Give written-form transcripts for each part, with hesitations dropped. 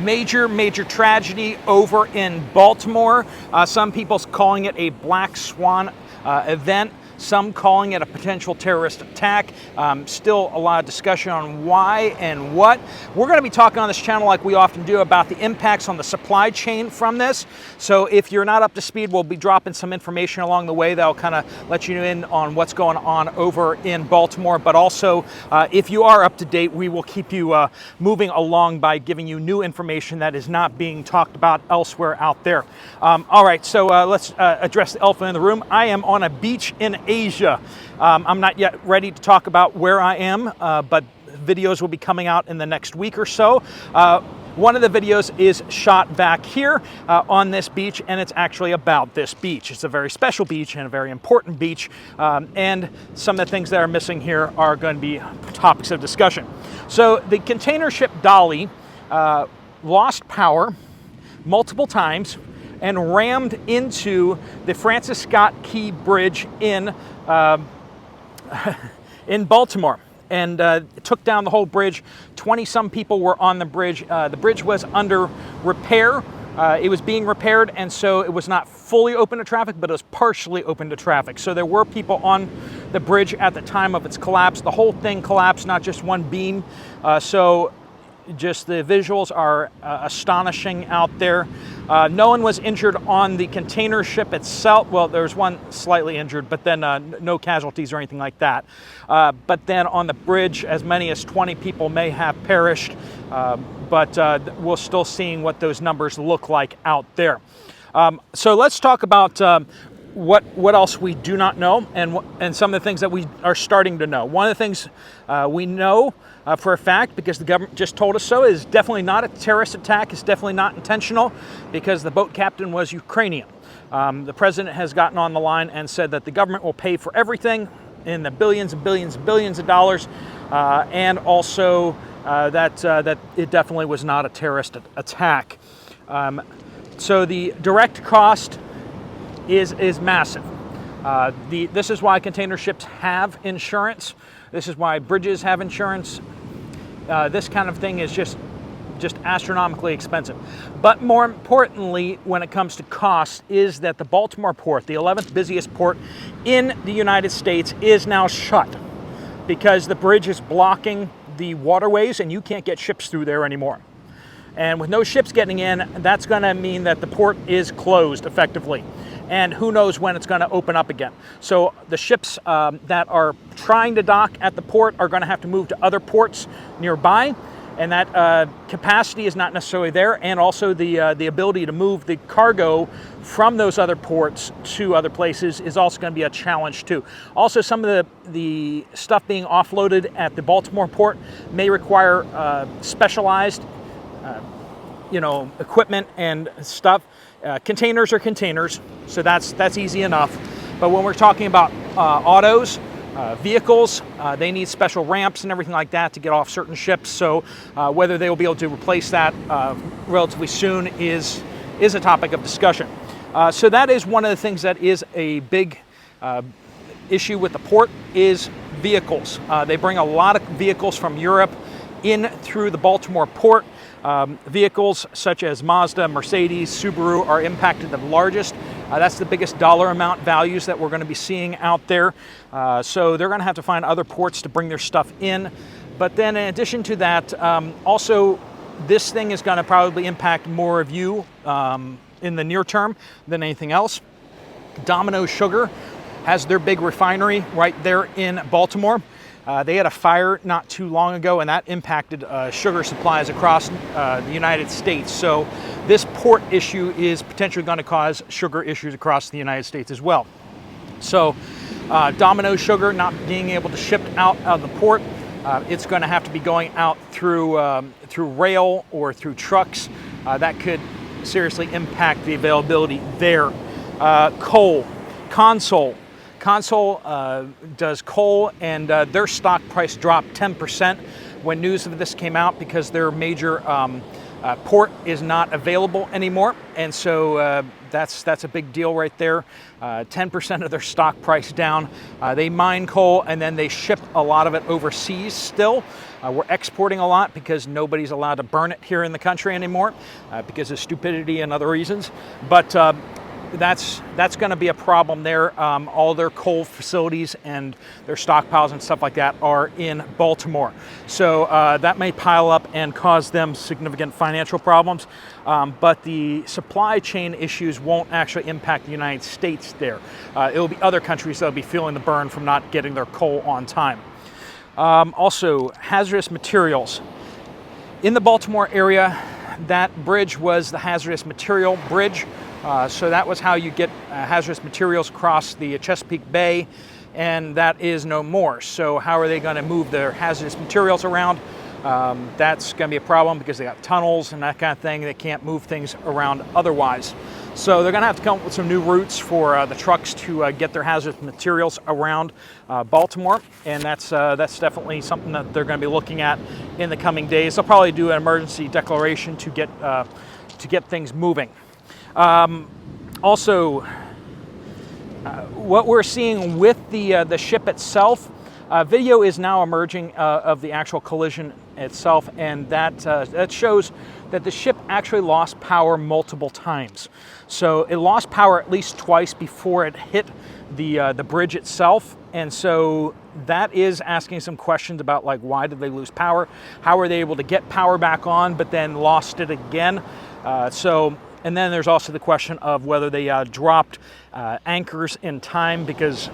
Major tragedy over in Baltimore. Some people calling it a black swan event. Some calling it a potential terrorist attack. Still a lot of discussion on why and what. We're going to be talking on this channel, like we often do, about the impacts on the supply chain from this. So if you're not up to speed, we'll be dropping some information along the way that'll kind of let you in on what's going on over in Baltimore. But also, if you are up to date, we will keep you moving along by giving you new information that is not being talked about elsewhere out there. All right, so let's address the elephant in the room. I am on a beach in Asia. I'm not yet ready to talk about where I am, but videos will be coming out in the next week or so. One of the videos is shot back here on this beach, and it's actually about this beach. It's a very special beach and a very important beach, and some of the things that are missing here are going to be topics of discussion. So the container ship Dolly lost power multiple times and rammed into the Francis Scott Key Bridge in Baltimore, and it took down the whole bridge. 20-some people were on the bridge. The bridge was under repair. It was being repaired, and so it was not fully open to traffic, but it was partially open to traffic. So there were people on the bridge at the time of its collapse. The whole thing collapsed, not just one beam. So just the visuals are astonishing out there. No one was injured on the container ship itself. Well, there was one slightly injured, but then no casualties or anything like that. But then on the bridge, as many as 20 people may have perished, but we're still seeing what those numbers look like out there. So let's talk about what else we do not know, and some of the things that we are starting to know. One of the things we know for a fact, because the government just told us so, is definitely not a terrorist attack. It's definitely not intentional, because the boat captain was Ukrainian. The president has gotten on the line and said that the government will pay for everything in the billions and billions and billions of dollars, and also that it definitely was not a terrorist attack. So the direct cost is massive. This is why container ships have insurance. This is why bridges have insurance. This kind of thing is just astronomically expensive. But more importantly, when it comes to cost, is that the Baltimore port, the 11th busiest port in the United States, is now shut because the bridge is blocking the waterways and you can't get ships through there anymore. And with no ships getting in, that's going to mean that the port is closed effectively. And who knows when it's going to open up again. So the ships that are trying to dock at the port are going to have to move to other ports nearby, and that capacity is not necessarily there, and also the ability to move the cargo from those other ports to other places is also going to be a challenge too. Also, some of the stuff being offloaded at the Baltimore port may require specialized equipment and stuff. Containers are containers, so that's easy enough. But when we're talking about autos, vehicles, they need special ramps and everything like that to get off certain ships. So whether they will be able to replace that relatively soon is a topic of discussion. So that is one of the things that is a big issue with the port, is vehicles. They bring a lot of vehicles from Europe in through the Baltimore port. Vehicles such as Mazda, Mercedes, Subaru are impacted the largest. That's the biggest dollar amount values that we're going to be seeing out there. So they're going to have to find other ports to bring their stuff in. But then in addition to that, also this thing is going to probably impact more of you in the near term than anything else. Domino Sugar has their big refinery right there in Baltimore. They had a fire not too long ago, and that impacted sugar supplies across the United States. So this port issue is potentially going to cause sugar issues across the United States as well. So Domino Sugar not being able to ship out of the port, it's going to have to be going out through rail or through trucks. That could seriously impact the availability there. Coal, Consol does coal, and their stock price dropped 10% when news of this came out, because their major port is not available anymore, and so that's a big deal right there. 10% of their stock price down. They mine coal and then they ship a lot of it overseas still. We're exporting a lot because nobody's allowed to burn it here in the country anymore because of stupidity and other reasons. But that's going to be a problem there. All their coal facilities and their stockpiles and stuff like that are in Baltimore. So that may pile up and cause them significant financial problems. But the supply chain issues won't actually impact the United States there. It will be other countries that will be feeling the burn from not getting their coal on time. Also, hazardous materials. In the Baltimore area, that bridge was the hazardous material bridge. So that was how you get hazardous materials across the Chesapeake Bay, and that is no more. So how are they going to move their hazardous materials around? That's going to be a problem because they got tunnels and that kind of thing. They can't move things around otherwise. So they're going to have to come up with some new routes for the trucks to get their hazardous materials around Baltimore, and that's definitely something that they're going to be looking at in the coming days. They'll probably do an emergency declaration to get things moving. Also, what we're seeing with the ship itself, video is now emerging of the actual collision itself, and that shows that the ship actually lost power multiple times. So it lost power at least twice before it hit the bridge itself, and so that is asking some questions about, like, why did they lose power? How were they able to get power back on but then lost it again? And then there's also the question of whether they dropped anchors in time, because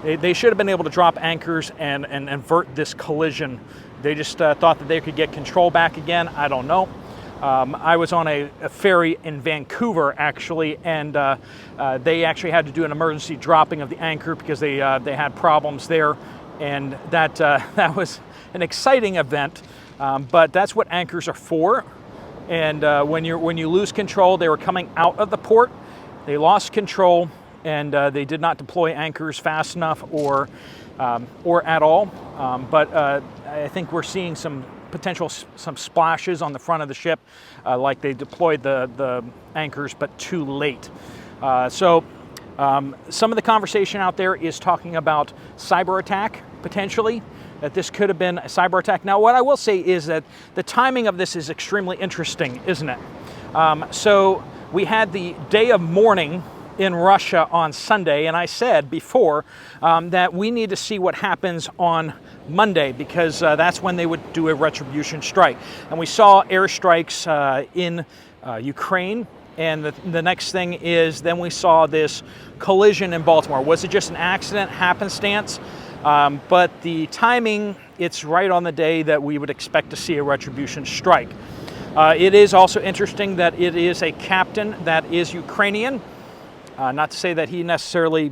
they should have been able to drop anchors and avert this collision. They just thought that they could get control back again. I don't know. I was on a ferry in Vancouver, actually, and they actually had to do an emergency dropping of the anchor because they had problems there, and that was an exciting event. But that's what anchors are for. And when you lose control, they were coming out of the port, they lost control, and they did not deploy anchors fast enough or at all. But I think we're seeing some splashes on the front of the ship, like they deployed the anchors, but too late. Some of the conversation out there is talking about cyber attack potentially, that this could have been a cyber attack. Now, what I will say is that the timing of this is extremely interesting, isn't it? So we had the day of mourning in Russia on Sunday, and I said before that we need to see what happens on Monday, because that's when they would do a retribution strike. And we saw airstrikes in Ukraine, and the next thing is then we saw this collision in Baltimore. Was it just an accident, happenstance? But the timing, it's right on the day that we would expect to see a retribution strike. It is also interesting that it is a captain that is Ukrainian. Not to say that he necessarily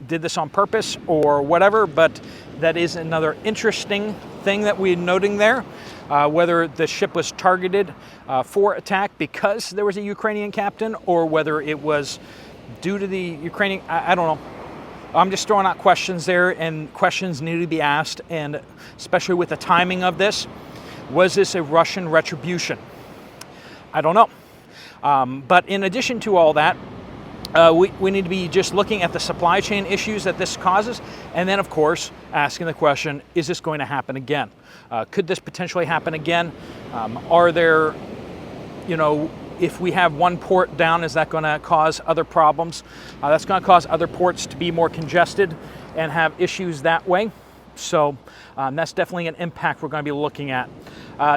did this on purpose or whatever, but that is another interesting thing that we're noting there. Whether the ship was targeted for attack because there was a Ukrainian captain, or whether it was due to the Ukrainian, I don't know. I'm just throwing out questions there, and questions need to be asked, and especially with the timing of this. Was this a Russian retribution? I don't know. But in addition to all that, we need to be just looking at the supply chain issues that this causes, and then, of course, asking the question, is this going to happen again? Could this potentially happen again? Are there, if we have one port down, is that going to cause other problems? That's going to cause other ports to be more congested and have issues that way. So that's definitely an impact we're going to be looking at.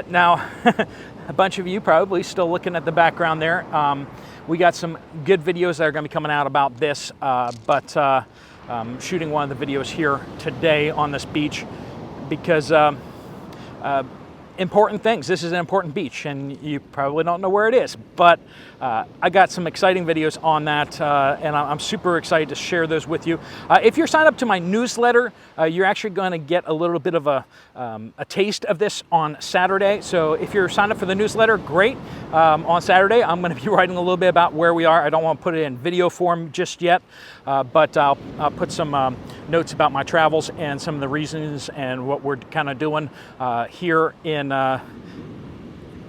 Now, a bunch of you probably still looking at the background there. We got some good videos that are going to be coming out about this, but I'm shooting one of the videos here today on this beach because important things. This is an important beach, and you probably don't know where it is, but I got some exciting videos on that, and I'm super excited to share those with you. If you're signed up to my newsletter, you're actually going to get a little bit of a taste of this on Saturday. So if you're signed up for the newsletter, great. On Saturday, I'm going to be writing a little bit about where we are. I don't want to put it in video form just yet, but I'll put some notes about my travels and some of the reasons and what we're kind of doing here in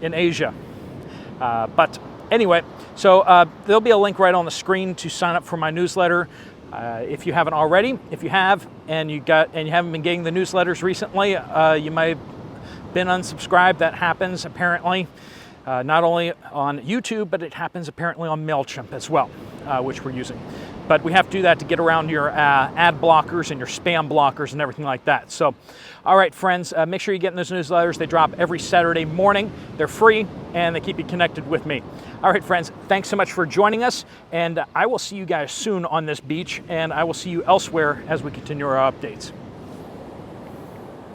Asia. But anyway, so there'll be a link right on the screen to sign up for my newsletter. If you haven't already, if you have and you haven't been getting the newsletters recently, you might been unsubscribed, that happens apparently not only on YouTube, but it happens apparently on MailChimp as well, which we're using. But we have to do that to get around your ad blockers and your spam blockers and everything like that. So, all right, friends, make sure you get in those newsletters. They drop every Saturday morning. They're free, and they keep you connected with me. All right, friends, thanks so much for joining us, and I will see you guys soon on this beach, and I will see you elsewhere as we continue our updates.